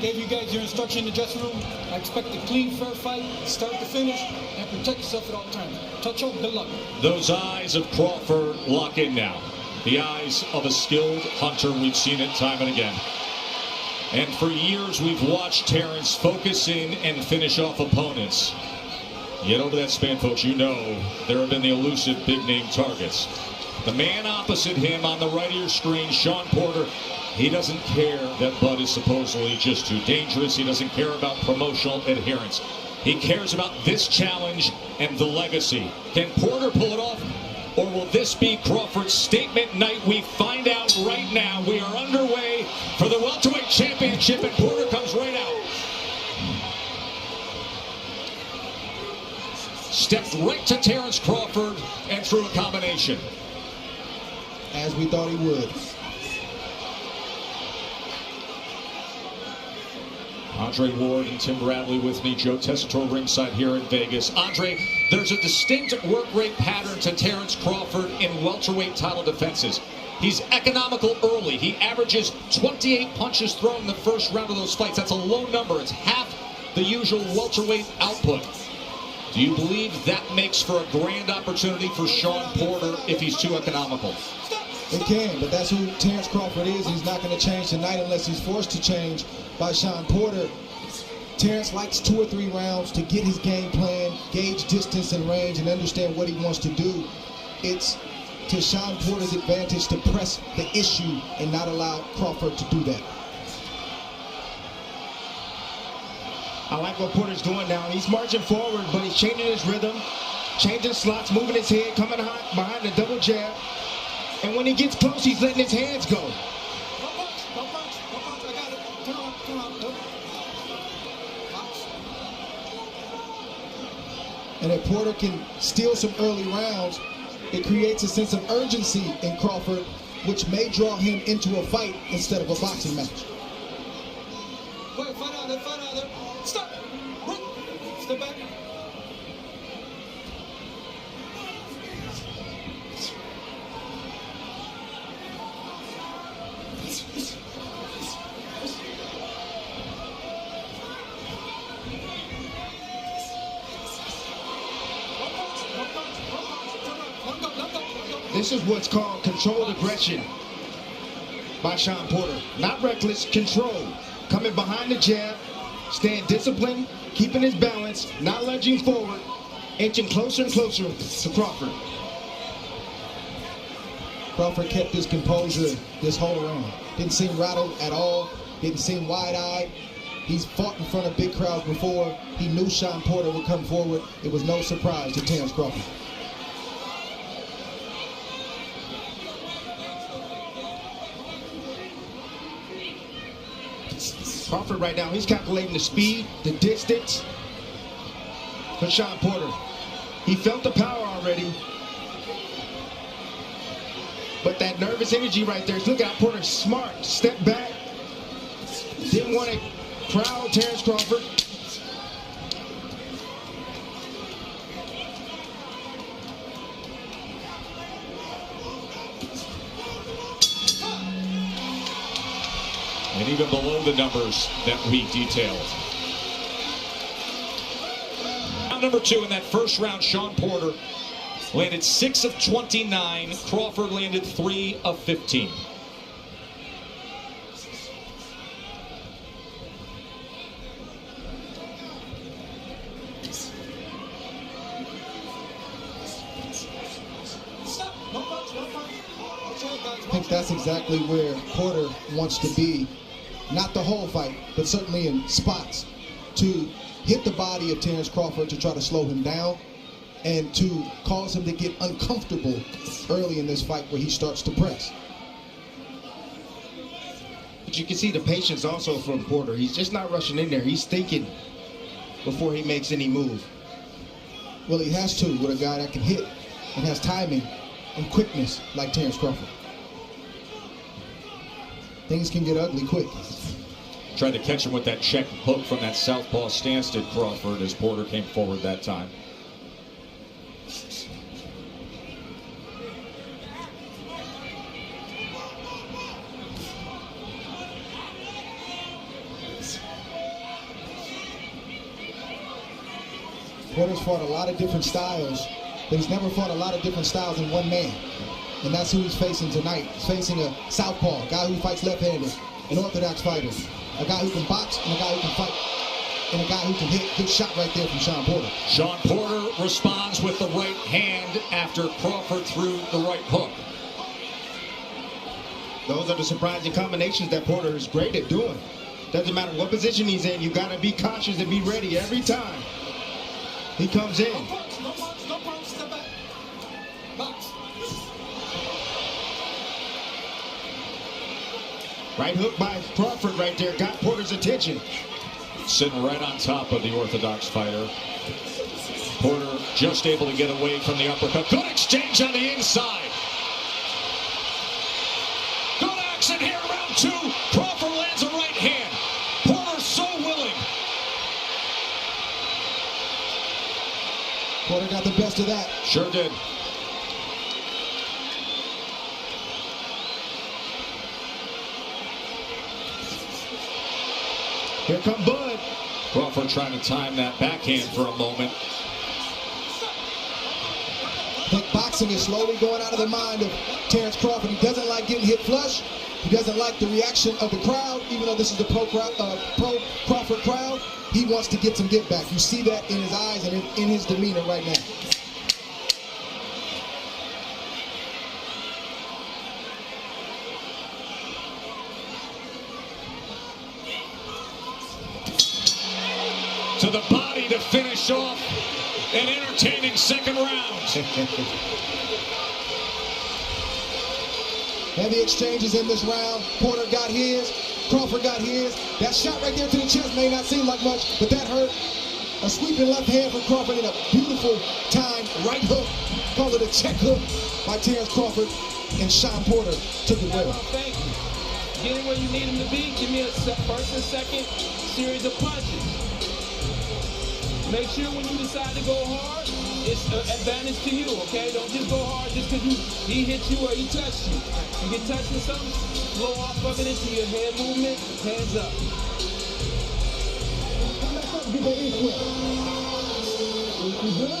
gave you guys your instruction in the dressing room. I expect a clean, fair fight, start to finish, and protect yourself at all times. Touch out, good luck. Those eyes of Crawford lock in now. The eyes of a skilled hunter. We've seen it time and again. And for years, we've watched Terence focus in and finish off opponents. Yet over that span, folks, you know there have been the elusive big-name targets. The man opposite him on the right of your screen, Shawn Porter, he doesn't care that Bud is supposedly just too dangerous. He doesn't care about promotional adherence. He cares about this challenge and the legacy. Can Porter pull it off, or will this be Crawford's statement night? We find out right now. We are underway for the welterweight championship, and Porter comes right out. Stepped right to Terence Crawford and threw a combination. As we thought he would. Andre Ward and Tim Bradley with me. Joe Tessitore ringside here in Vegas. Andre, there's a distinct work rate pattern to Terence Crawford in welterweight title defenses. He's economical early. He averages 28 punches thrown in the first round of those fights. That's a low number. It's half the usual welterweight output. Do you believe that makes for a grand opportunity for Shawn Porter if he's too economical? It can, but that's who Terence Crawford is. He's not going to change tonight unless he's forced to change by Shawn Porter. Terence likes 2 or 3 rounds to get his game plan, gauge distance and range, and understand what he wants to do. It's to Shawn Porter's advantage to press the issue and not allow Crawford to do that. I like what Porter's doing now. He's marching forward, but he's changing his rhythm, changing slots, moving his head, coming behind the double jab. And when he gets close, he's letting his hands go. No punch, no punch, no punch. I got it. Turn around, turn around. And if Porter can steal some early rounds, it creates a sense of urgency in Crawford, which may draw him into a fight instead of a boxing match. Wait, fight out there, fight out there. Stop! Break! Step back. This is what's called controlled aggression by Shawn Porter. Not reckless, controlled. Coming behind the jab, staying disciplined, keeping his balance, not lunging forward, inching closer and closer to Crawford. Crawford kept his composure this whole round. Didn't seem rattled at all. Didn't seem wide-eyed. He's fought in front of big crowds before. He knew Shawn Porter would come forward. It was no surprise to Terence Crawford. Crawford right now, he's calculating the speed, the distance for Shawn Porter. He felt the power already. But that nervous energy right there, look out, Porter smart, step back. Didn't want to crowd Terence Crawford. And even below the numbers that we detailed. Round number 2 in that first round, Shawn Porter landed 6 of 29. Crawford landed 3 of 15. I think that's exactly where Porter wants to be. Not the whole fight, but certainly in spots to hit the body of Terence Crawford to try to slow him down and to cause him to get uncomfortable early in this fight where he starts to press. But you can see the patience also from Porter. He's just not rushing in there. He's thinking before he makes any move. Well, he has to with a guy that can hit and has timing and quickness like Terence Crawford. Things can get ugly quick. Tried to catch him with that check hook from that southpaw stance, did Crawford, as Porter came forward that time. Porter's fought a lot of different styles, but he's never fought a lot of different styles in one man. And that's who he's facing tonight. He's facing a southpaw, a guy who fights left-handed, an orthodox fighter, a guy who can box and a guy who can fight, and a guy who can hit. Good shot right there from Shawn Porter. Shawn Porter responds with the right hand after Crawford threw the right hook. Those are the surprising combinations that Porter is great at doing. Doesn't matter what position he's in, you got to be cautious and be ready every time he comes in. No punch, step back. Box. Right hook by Crawford right there got Porter's attention. Sitting right on top of the orthodox fighter. Porter just able to get away from the uppercut. Good exchange on the inside. Good action here, round two. Crawford lands a right hand. Porter's so willing. Porter got the best of that. Sure did. Here come Bud. Crawford trying to time that backhand for a moment. I think boxing is slowly going out of the mind of Terence Crawford. He doesn't like getting hit flush. He doesn't like the reaction of the crowd, even though this is the pro Crawford crowd. He wants to get some get back. You see that in his eyes and in his demeanor right now. To the body to finish off an entertaining second round. Heavy exchanges in this round. Porter got his. Crawford got his. That shot right there to the chest may not seem like much, but that hurt. A sweeping left hand from Crawford and a beautiful timed right hook. Call it a check hook by Terence Crawford, and Shawn Porter took it well. Thank you. Get him where you need him to be. Give me a first and second series of punches. Make sure when you decide to go hard, it's an advantage to you, okay? Don't just go hard just because he hit you or he touched you. You get touched with something, blow off of it into your head movement, hands up. Come back up, get that in quick. You good?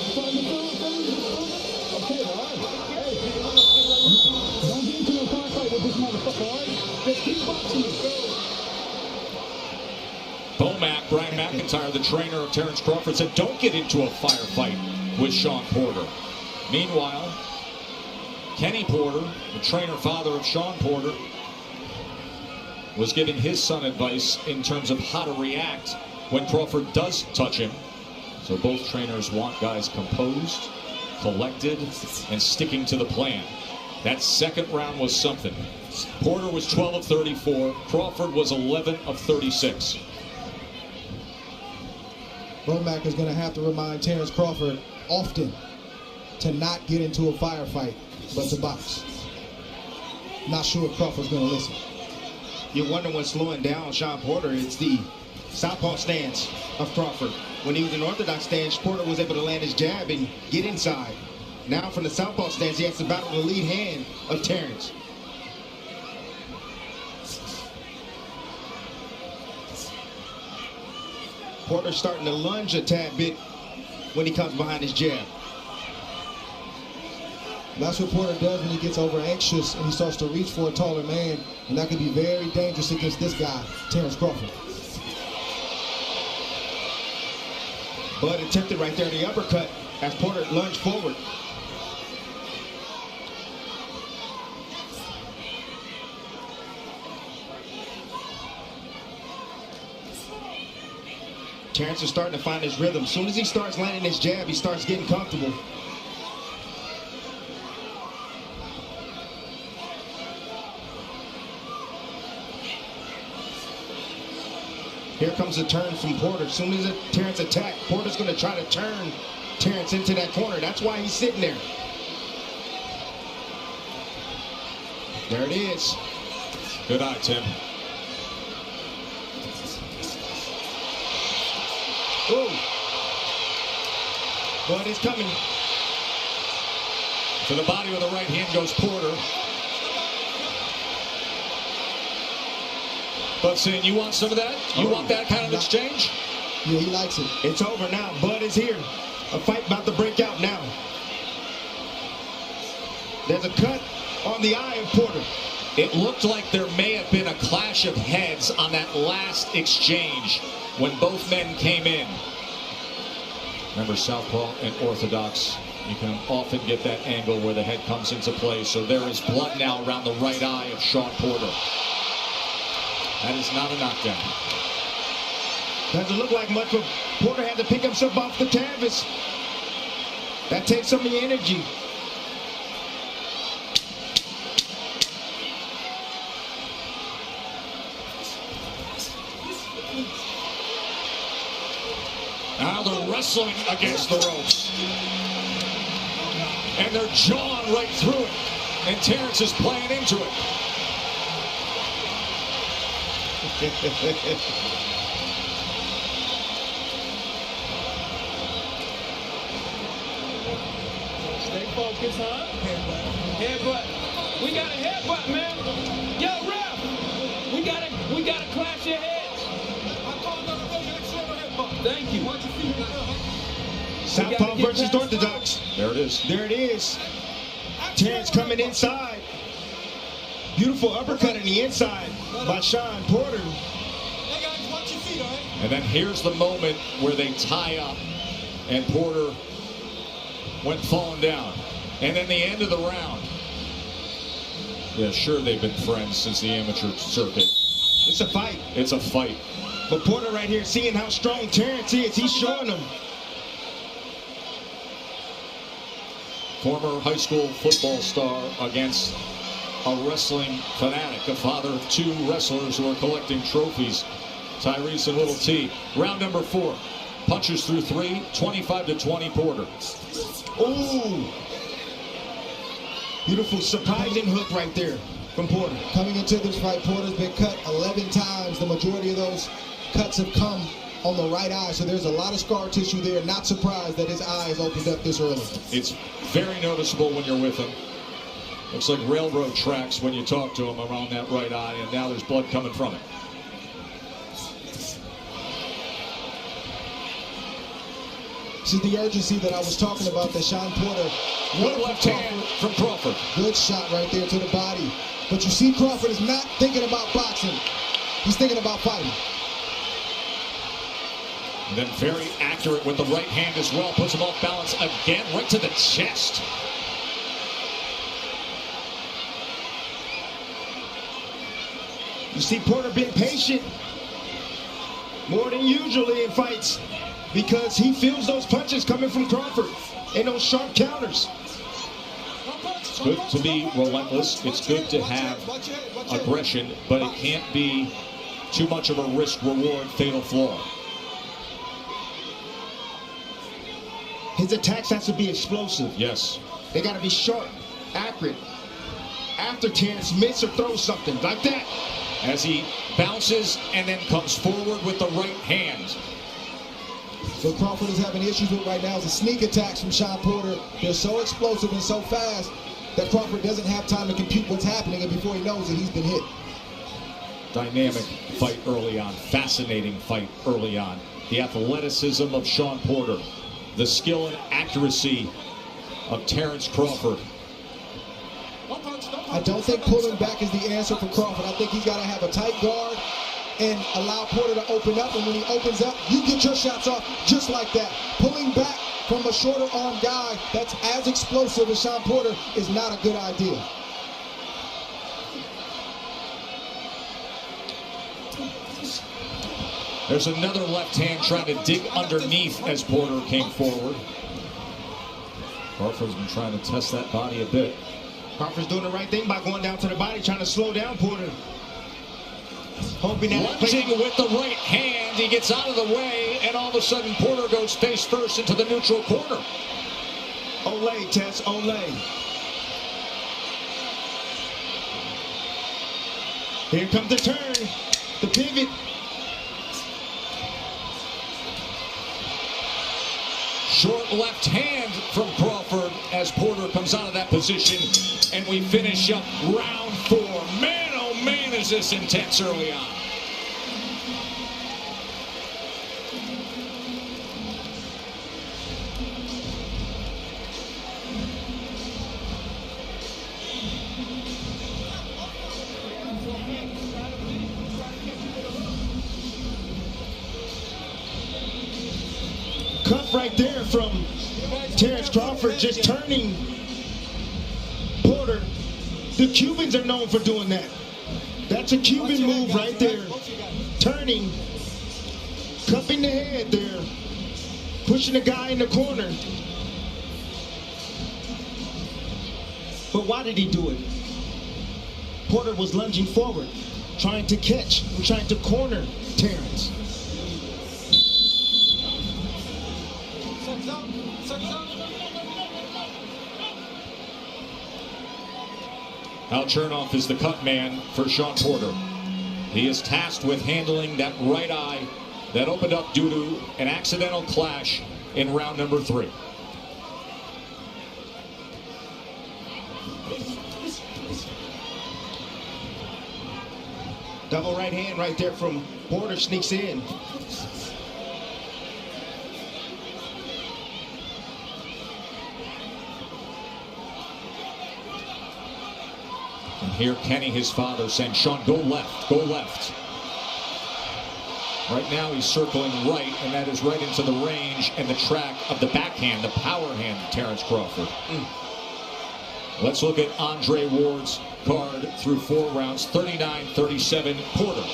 Starting to feel? Okay, all right. Hey, don't get into a firefight with this motherfucker, all right? Just keep boxing. Bomac, Brian McIntyre, the trainer of Terence Crawford, said don't get into a firefight with Shawn Porter. Meanwhile, Kenny Porter, the trainer father of Shawn Porter, was giving his son advice in terms of how to react when Crawford does touch him. So both trainers want guys composed, collected, and sticking to the plan. That second round was something. Porter was 12 of 34. Crawford was 11 of 36. Bomac is going to have to remind Terence Crawford often to not get into a firefight, but to box. Not sure if Crawford's going to listen. You wonder what's slowing down Shawn Porter. It's the southpaw stance of Crawford. When he was in orthodox stance, Porter was able to land his jab and get inside. Now from the southpaw stance, he has to battle the lead hand of Terence. Porter's starting to lunge a tad bit when he comes behind his jab. That's what Porter does when he gets over anxious and he starts to reach for a taller man, and that could be very dangerous against this guy, Terence Crawford. Bud attempted right there the uppercut as Porter lunged forward. Terence is starting to find his rhythm. As soon as he starts landing his jab, he starts getting comfortable. Here comes a turn from Porter. As soon as Terence attacks, Porter's going to try to turn Terence into that corner. That's why he's sitting there. There it is. Good eye, Tim. Ooh. Bud is coming. To the body with the right hand goes Porter. Bud saying, you want some of that? You want that kind of exchange? Yeah, he likes it. It's over now. Bud is here. A fight about to break out now. There's a cut on the eye of Porter. It looked like there may have been a clash of heads on that last exchange when both men came in. Remember, southpaw and orthodox, you can often get that angle where the head comes into play. So there is blood now around the right eye of Shawn Porter. That is not a knockdown. Doesn't look like much, but Porter had to pick himself off the canvas. That takes some of the energy. Now they're wrestling against the ropes. And they're jawing right through it. And Terence is playing into it. Stay focused, huh? Headbutt. We got a headbutt, man. Yo, ref. We gotta clash your heads. Thank you. Southpaw versus orthodox. There it is. There it is. Terence coming inside. Beautiful uppercut in the inside by Shawn Porter. And then here's the moment where they tie up and Porter went falling down. And then the end of the round. Yeah, sure, they've been friends since the amateur circuit. It's a fight. It's a fight. But Porter right here, seeing how strong Terence is, he's showing him. Former high school football star against a wrestling fanatic, a father of two wrestlers who are collecting trophies. Tyrese and Little T. Round number 4. Punches through 3, 25-20 Porter. Ooh. Beautiful surprising hook right there from Porter. Coming into this fight, Porter's been cut 11 times. The majority of those cuts have come on the right eye, so there's a lot of scar tissue there. Not surprised that his eye is opened up this early. It's very noticeable when you're with him. Looks like railroad tracks when you talk to him around that right eye, and now there's blood coming from it. This is the urgency that I was talking about that Shawn Porter. Good left hand from Crawford. Good shot right there to the body. But you see Crawford is not thinking about boxing. He's thinking about fighting. And then very accurate with the right hand as well. Puts him off balance again, right to the chest. You see Porter being patient more than usually in fights because he feels those punches coming from Crawford and those sharp counters. It's good to be relentless. It's good to have aggression, but it can't be too much of a risk-reward fatal flaw. His attacks has to be explosive. Yes. They got to be sharp, accurate. After Terence miss or throw something like that. As he bounces and then comes forward with the right hand. So Crawford is having issues with right now is the sneak attacks from Shawn Porter. They're so explosive and so fast that Crawford doesn't have time to compute what's happening, and before he knows it, he's been hit. Dynamic fight early on. Fascinating fight early on. The athleticism of Shawn Porter. The skill and accuracy of Terence Crawford. I don't think pulling back is the answer for Crawford. I think he's got to have a tight guard and allow Porter to open up. And when he opens up, you get your shots off just like that. Pulling back from a shorter arm guy that's as explosive as Shawn Porter is not a good idea. There's another left hand trying to dig underneath as Porter came forward. Crawford's been trying to test that body a bit. Crawford's doing the right thing by going down to the body, trying to slow down Porter. Hoping that lunging with the right hand, he gets out of the way, and all of a sudden Porter goes face first into the neutral corner. Olay, Tess, olay. Here comes the turn, the pivot. Short left hand from Crawford as Porter comes out of that position, and we finish up round 4. Man, oh man, is this intense early on. cut right there from Terence Crawford, just turning Porter. The Cubans are known for doing that. That's a Cuban move right there. Turning, cupping the head there, pushing the guy in the corner. But why did he do it? Porter was lunging forward, trying to catch, and trying to corner Terence. Al Chernoff is the cut man for Shawn Porter. He is tasked with handling that right eye that opened up due to an accidental clash in round number 3. Double right hand right there from Porter, sneaks in. And here Kenny, his father, saying, Shawn, go left, go left. Right now he's circling right, and that is right into the range and the track of the backhand, the power hand of Terence Crawford. Let's look at Andre Ward's card through 4 rounds, 39-37 Porter.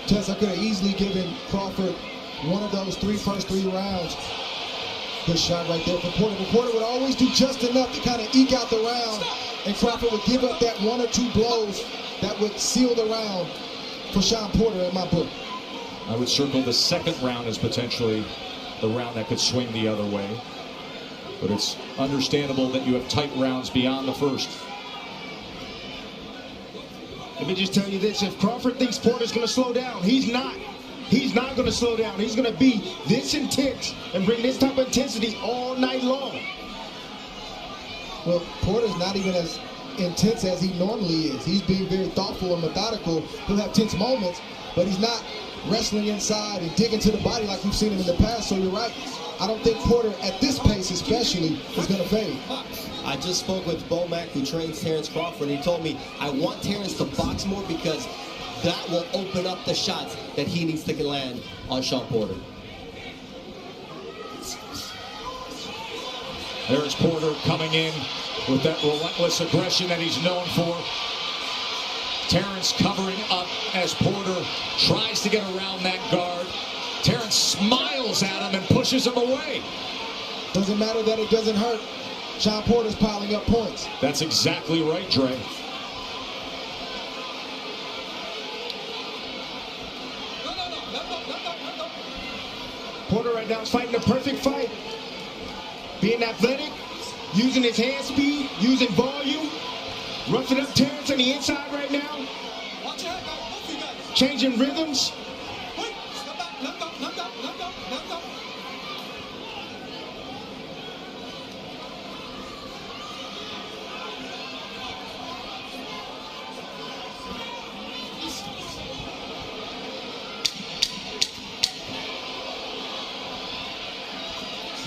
Tess, I could have easily given Crawford one of those first three rounds. Good shot right there for Porter. But Porter would always do just enough to kind of eke out the round, and Crawford would give up that 1 or 2 blows that would seal the round for Shawn Porter in my book. I would circle the second round as potentially the round that could swing the other way. But it's understandable that you have tight rounds beyond the first. Let me just tell you this, if Crawford thinks Porter's going to slow down, he's not. He's not going to slow down. He's going to be this intense and bring this type of intensity all night long. Well, Porter's not even as intense as he normally is. He's being very thoughtful and methodical. He'll have tense moments, but he's not wrestling inside and digging to the body like we've seen him in the past. So you're right. I don't think Porter, at this pace especially, is going to fade. I just spoke with Bomac, who trains Terence Crawford, and he told me, I want Terence to box more because that will open up the shots that he needs to land on Shawn Porter. There's Porter coming in with that relentless aggression that he's known for. Terence covering up as Porter tries to get around that guard. Terence smiles at him and pushes him away. Doesn't matter that it doesn't hurt. Shawn Porter's piling up points. That's exactly right, Dre. Porter right now is fighting the perfect fight. Being athletic, using his hand speed, using volume, roughing up Terence on the inside right now. Changing rhythms.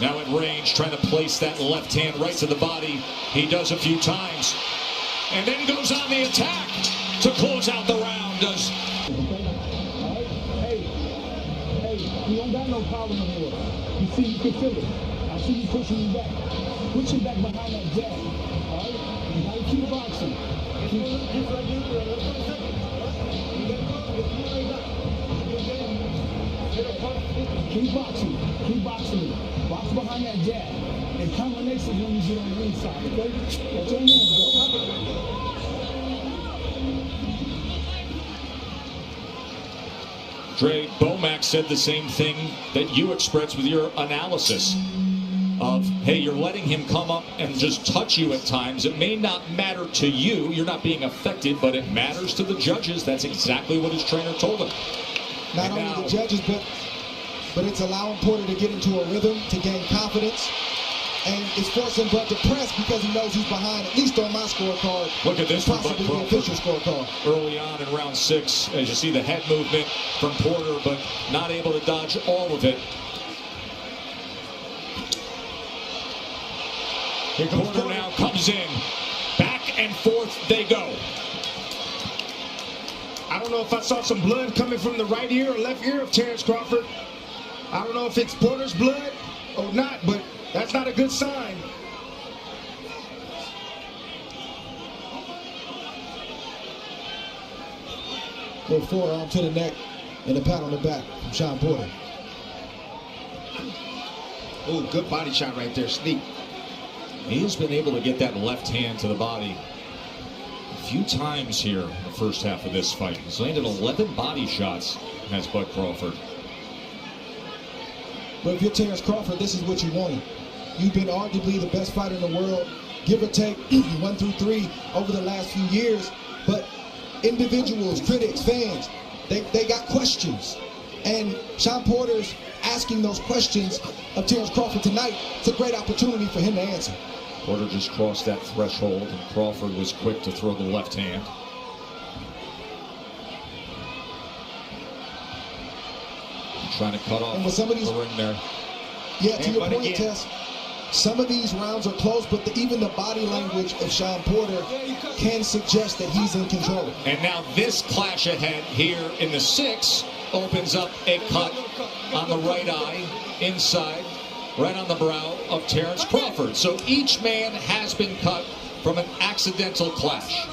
Now in range, trying to place that left hand right to the body. He does a few times. And then goes on the attack to close out the round. Does Hey, you don't got no problem in here. You see, you can feel it. I see you pushing you back. Push him back behind that jab. All right? You gotta keep boxing. Keep boxing. Keep boxing. Box behind that jab. And combination when you get on the inside, okay? Let your hands go. Dre, Bomac said the same thing that you expressed with your analysis of, hey, you're letting him come up and just touch you at times. It may not matter to you. You're not being affected, but it matters to the judges. That's exactly what his trainer told him. Not only the judges, but it's allowing Porter to get into a rhythm, to gain confidence. And it's forcing Bud to press because he knows he's behind, at least on my scorecard. Look at this, possibly the official scorecard. Early on in round 6, as you see the head movement from Porter, but not able to dodge all of it. Here Porter now comes in. Back and forth they go. I don't know if I saw some blood coming from the right ear or left ear of Terence Crawford. I don't know if it's Porter's blood or not, but that's not a good sign. Little forearm to the neck and a pat on the back from Shawn Porter. Oh, good body shot right there, sneak. He has been able to get that left hand to the body a few times here in the first half of this fight. He's landed 11 body shots, has Bud Crawford. But if you're Terence Crawford, this is what you wanted. You've been arguably the best fighter in the world, give or take 1 through 3 over the last few years. But individuals, critics, fans, they got questions. And Shawn Porter's asking those questions of Terence Crawford tonight. It's a great opportunity for him to answer. Porter just crossed that threshold, and Crawford was quick to throw the left hand. Trying to cut off and some of these, the ring there. Yeah, to your point, Tess, some of these rounds are close, but even the body language of Shawn Porter can suggest that he's in control. And now this clash ahead here in the 6th opens up a cut on the right eye, inside, right on the brow of Terence Crawford. So each man has been cut from an accidental clash.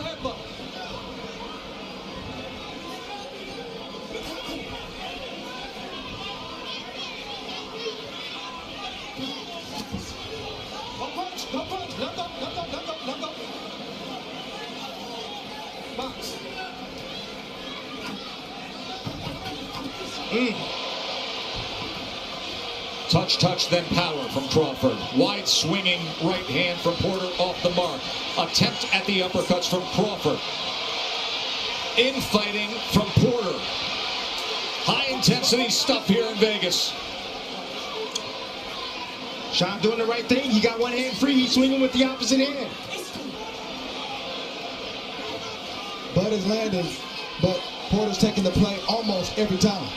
Touch, then power from Crawford. Wide swinging right hand from Porter off the mark. Attempt at the uppercuts from Crawford. Infighting from Porter. High intensity stuff here in Vegas. Shawn doing the right thing. He got one hand free. He's swinging with the opposite hand. Bud is landing, but Porter's taking the play almost every time.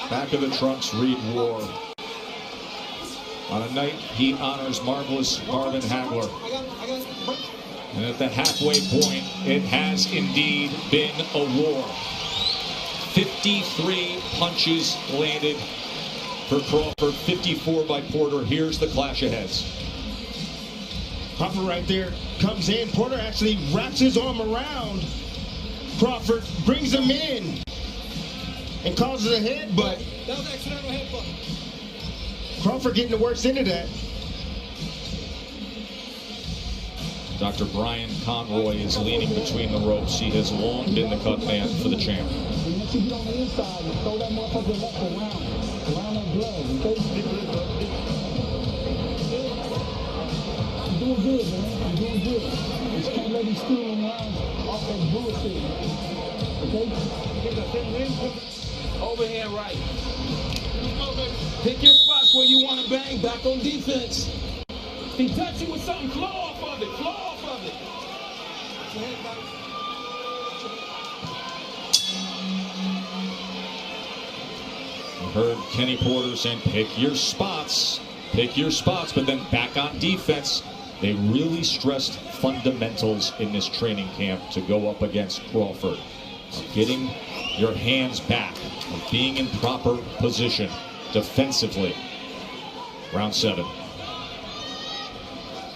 Back of the trunks, Reed War. On a night he honors marvelous Marvin Hagler. And at the halfway point, it has indeed been a war. 53 punches landed for Crawford, 54 by Porter. Here's the clash of heads. Crawford right there comes in. Porter actually wraps his arm around Crawford, brings him in, and causes a headbutt. That was accidental headbutt. Crawford getting the worst end of that. Dr. Brian Conroy is leaning between the ropes. He has long been the cut man for the champ. Once you get on the inside, you throw that motherfucker left around that glove, okay? You're doing good, man. You're doing good. You just can't let these stealing rounds off that bullshit, okay? Overhand right. Pick your spots where you want to bang. Back on defense. If he touch you with something, flow off of it. Flow off of it. You heard Kenny Porter saying, pick your spots, but then back on defense. They really stressed fundamentals in this training camp to go up against Crawford. Getting your hands back, of being in proper position defensively. Round 7.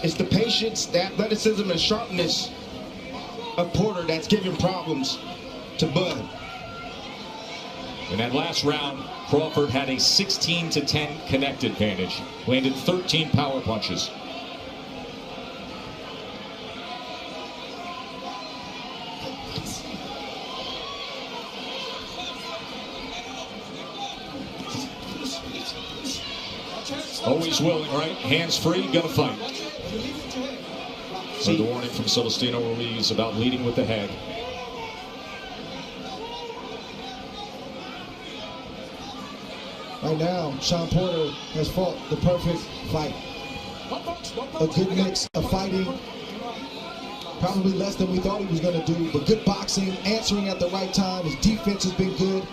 It's the patience, the athleticism, and sharpness of Porter that's giving problems to Bud. In that last round, Crawford had a 16-10 connect advantage. Landed 13 power punches. Always willing, right? Hands free, gonna fight. So the warning from Celestino Ruiz about leading with the head. Right now, Shawn Porter has fought the perfect fight. A good mix of fighting, probably less than we thought he was going to do, but good boxing, answering at the right time. His defense has been good.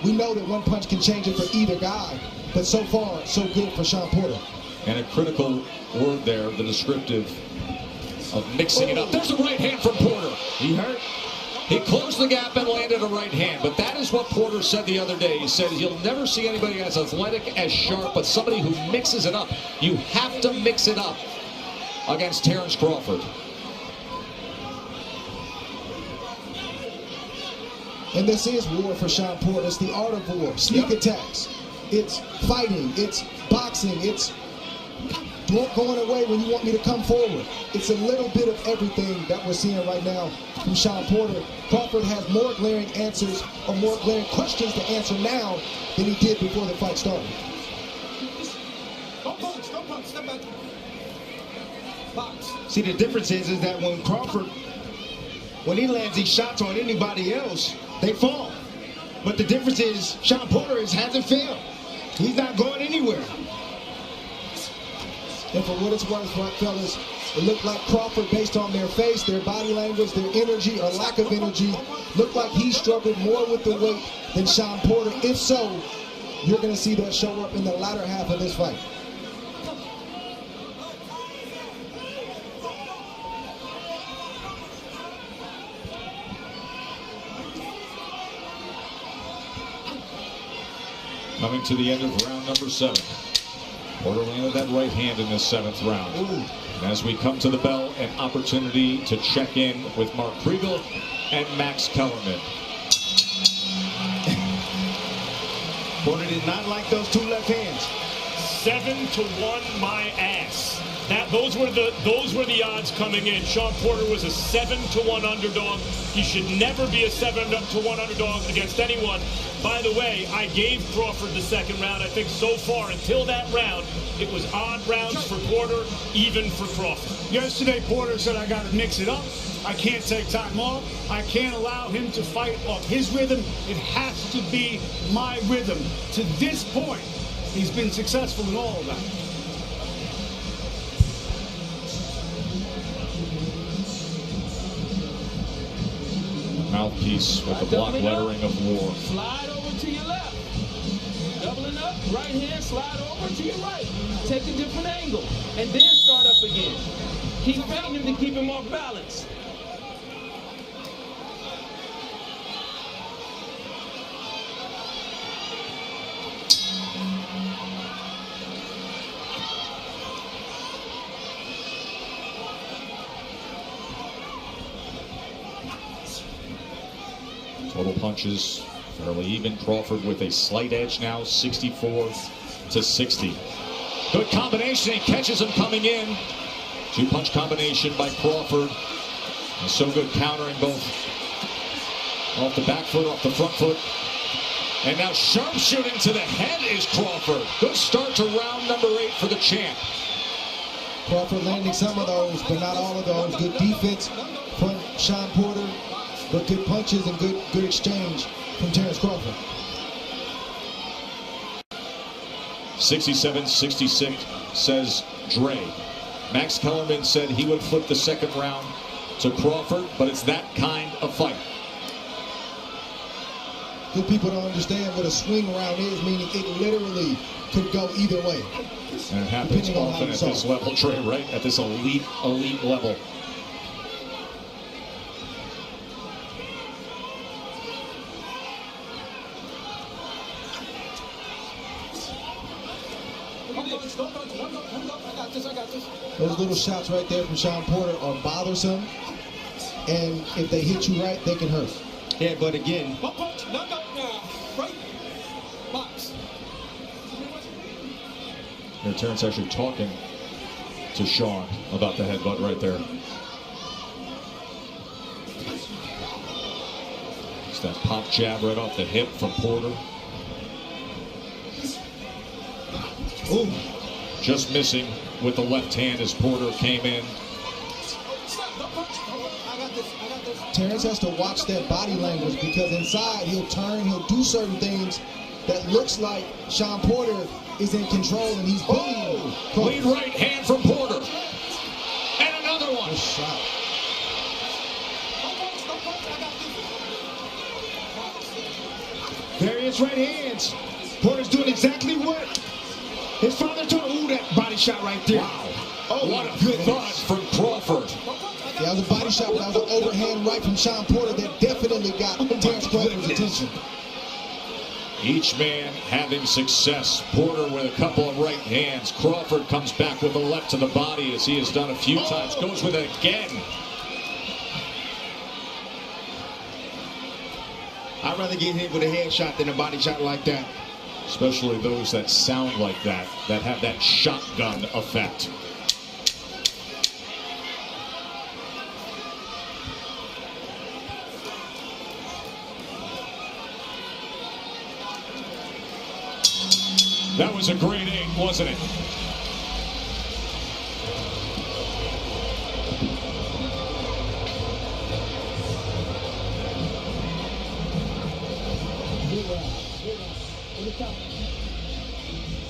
We know that one punch can change it for either guy, but so far, so good for Shawn Porter. And a critical word there, the descriptive of mixing it up. There's a right hand from Porter. He hurt. He closed the gap and landed a right hand, but that is what Porter said the other day. He said you'll never see anybody as athletic, as sharp, but somebody who mixes it up. You have to mix it up against Terence Crawford. And this is war for Shawn Porter. It's the art of war. Sneak attacks. It's fighting. It's boxing. It's going away when you want me to come forward. It's a little bit of everything that we're seeing right now from Shawn Porter. Crawford has more glaring answers or more glaring questions to answer now than he did before the fight started. Don't punch, step back. Box. See, the difference is that when Crawford, when he lands these shots on anybody else, they fall. But the difference is Shawn Porter hasn't failed. He's not going anywhere. And for what it's worth, right, fellas, it looked like Crawford, based on their face, their body language, their energy or lack of energy, looked like he struggled more with the weight than Shawn Porter. If so, you're going to see that show up in the latter half of this fight. Coming to the end of round number 7. Porter landed that right hand in this 7th round. And as we come to the bell, an opportunity to check in with Mark Kriegel and Max Kellerman. Porter did not like those 2 left hands. 7-1 my ass. Those were the odds coming in. Shawn Porter was a 7-1 underdog. He should never be a 7-1 underdog against anyone. By the way, I gave Crawford the 2nd round. I think so far, until that round, it was odd rounds for Porter, even for Crawford. Yesterday, Porter said, I got to mix it up. I can't take time off. I can't allow him to fight off his rhythm. It has to be my rhythm. To this point, he's been successful in all of that. Mouthpiece with the block lettering of war. Slide over to your left. Doubling up, right hand, slide over to your right. Take a different angle, and then start up again. Keep feeding him to keep him off balance. Total punches fairly even. Crawford with a slight edge now, 64-60. Good combination. He catches him coming in. 2-punch combination by Crawford. And so good countering both off the back foot, off the front foot. And now sharpshooting to the head is Crawford. Good start to round number 8 for the champ. Crawford landing some of those, but not all of those. Good defense from Shawn Porter, but good punches and good exchange from Terence Crawford. 67-66 says Dre. Max Kellerman said he would flip the 2nd round to Crawford, but it's that kind of fight. Good people don't understand what a swing round is, meaning it literally could go either way. And it happens often at this level, Trey, right? At this elite level. Those little shots right there from Shawn Porter are bothersome, and if they hit you right, they can hurt. Yeah, but again, Here, Terence actually talking to Shawn about the headbutt right there. It's that pop jab right off the hip from Porter. Ooh, just missing with the left hand as Porter came in. Terence has to watch that body language, because inside he'll turn, he'll do certain things that looks like Shawn Porter is in control, and he's bullying. Lead right hand from Porter. And another one. Good shot. various right hands. Porter's doing exactly what his father told him. Ooh, that body shot right there. Wow. Oh, what a good thought from Crawford. That was a body shot, but that was an overhand right from Shawn Porter that definitely got Terence Crawford's attention. Each man having success. Porter with a couple of right hands. Crawford comes back with a left to the body as he has done a few times. Goes with it again. I'd rather get hit with a headshot than a body shot like that. Especially those that sound like that have that shotgun effect. That was a great aim, wasn't it?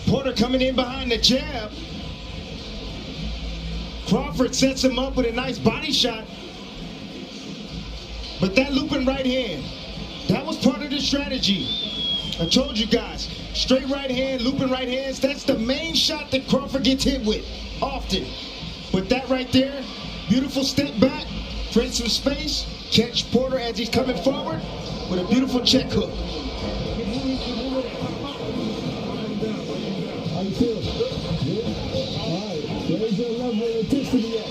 Porter coming in behind the jab. Crawford sets him up with a nice body shot. But that looping right hand, that was part of the strategy. I told you guys, straight right hand, looping right hands, that's the main shot that Crawford gets hit with often. But that right there, beautiful step back, create some space, catch Porter as he's coming forward with a beautiful check hook. How you feel? Good? All right. Raise your level of intensity up.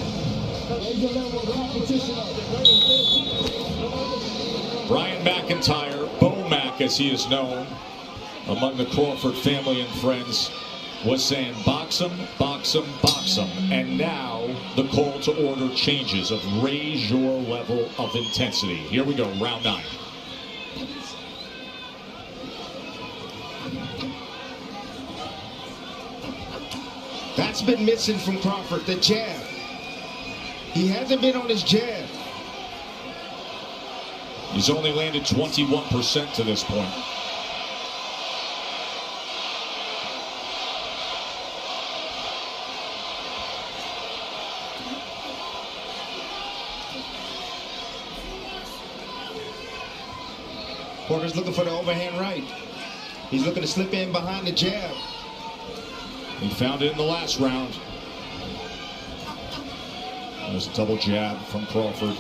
Raise your level of competition up. Brian McIntyre, Bo Mac as he is known among the Crawford family and friends, was saying box him, box him, box him. And now the call to order changes of raise your level of intensity. Here we go, round 9. That's been missing from Crawford, the jab. He hasn't been on his jab. He's only landed 21% to this point. Porter's looking for the overhand right. He's looking to slip in behind the jab. He found it in the last round. There's a double jab from Crawford.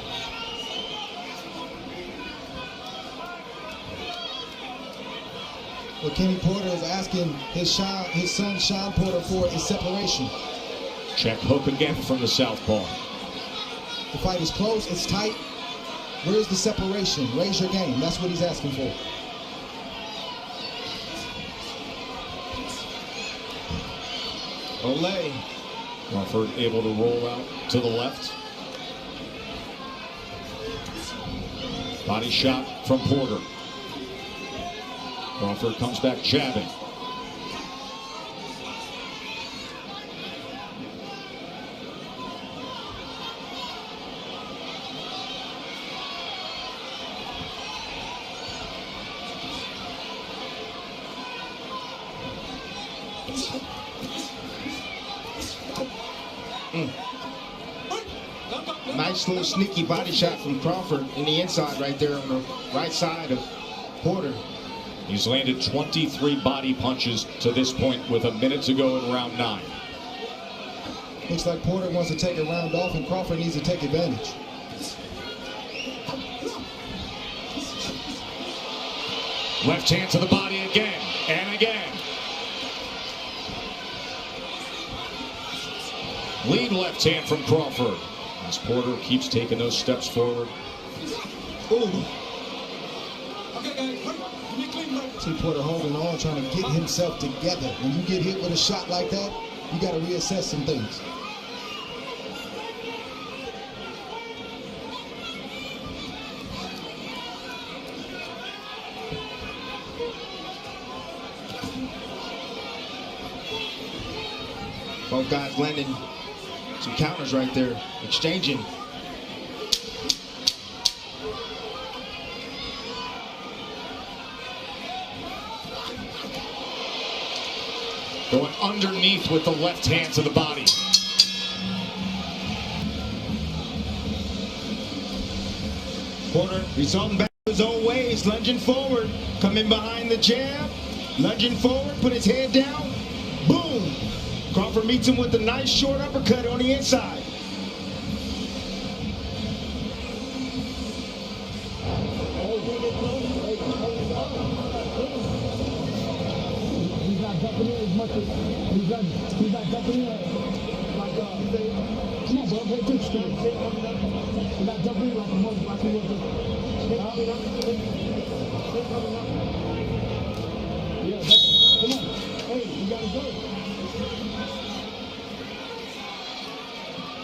What Kenny Porter is asking his son Shawn Porter for is separation. Check hook again from the southpaw. The fight is close, it's tight. Where's the separation? Raise your game. That's what he's asking for. Olay. Crawford able to roll out to the left. Body shot from Porter. Crawford comes back jabbing. Nice little sneaky body shot from Crawford in the inside right there on the right side of Porter. He's landed 23 body punches to this point with a minute to go in round 9. Looks like Porter wants to take a round off and Crawford needs to take advantage. Left hand to the body again and again. Lead left hand from Crawford as Porter keeps taking those steps forward. Ooh. See Porter holding on, trying to get himself together. When you get hit with a shot like that, you got to reassess some things. Both guys landing some counters right there, exchanging. Going underneath with the left hand to the body. Porter resorting back to his own ways, lunging forward, coming behind the jab, lunging forward, put his head down, boom! Crawford meets him with a nice short uppercut on the inside. He's not jumping in like come on, bro, play quick straight. He's not jumping in like a mother, like he was. Yeah, come on. Hey, you gotta go.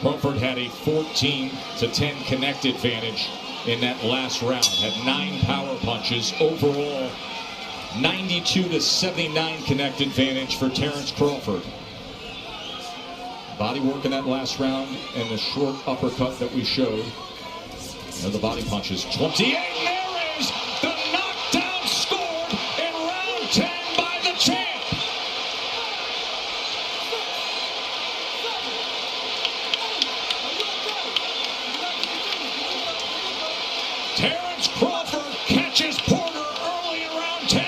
Crawford had a 14-10 connect advantage in that last round. Had 9 power punches. Overall, 92-79 connect advantage for Terence Crawford. Body work in that last round and the short uppercut that we showed. And the body punches. 28, and there is the knockdown scored in round 10 by the champ. Terence Crawford catches Porter early in round 10.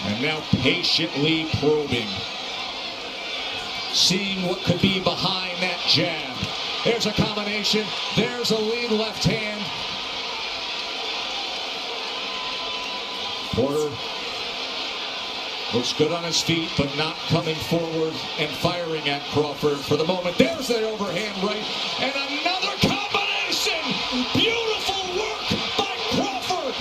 And now patiently probing. Seeing what could be behind that jab. There's a combination. There's a lead left hand. Porter looks good on his feet, but not coming forward and firing at Crawford for the moment. There's that overhand right. And another combination. Beautiful work by Crawford.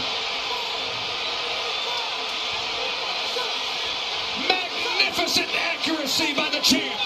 Magnificent accuracy by the champ.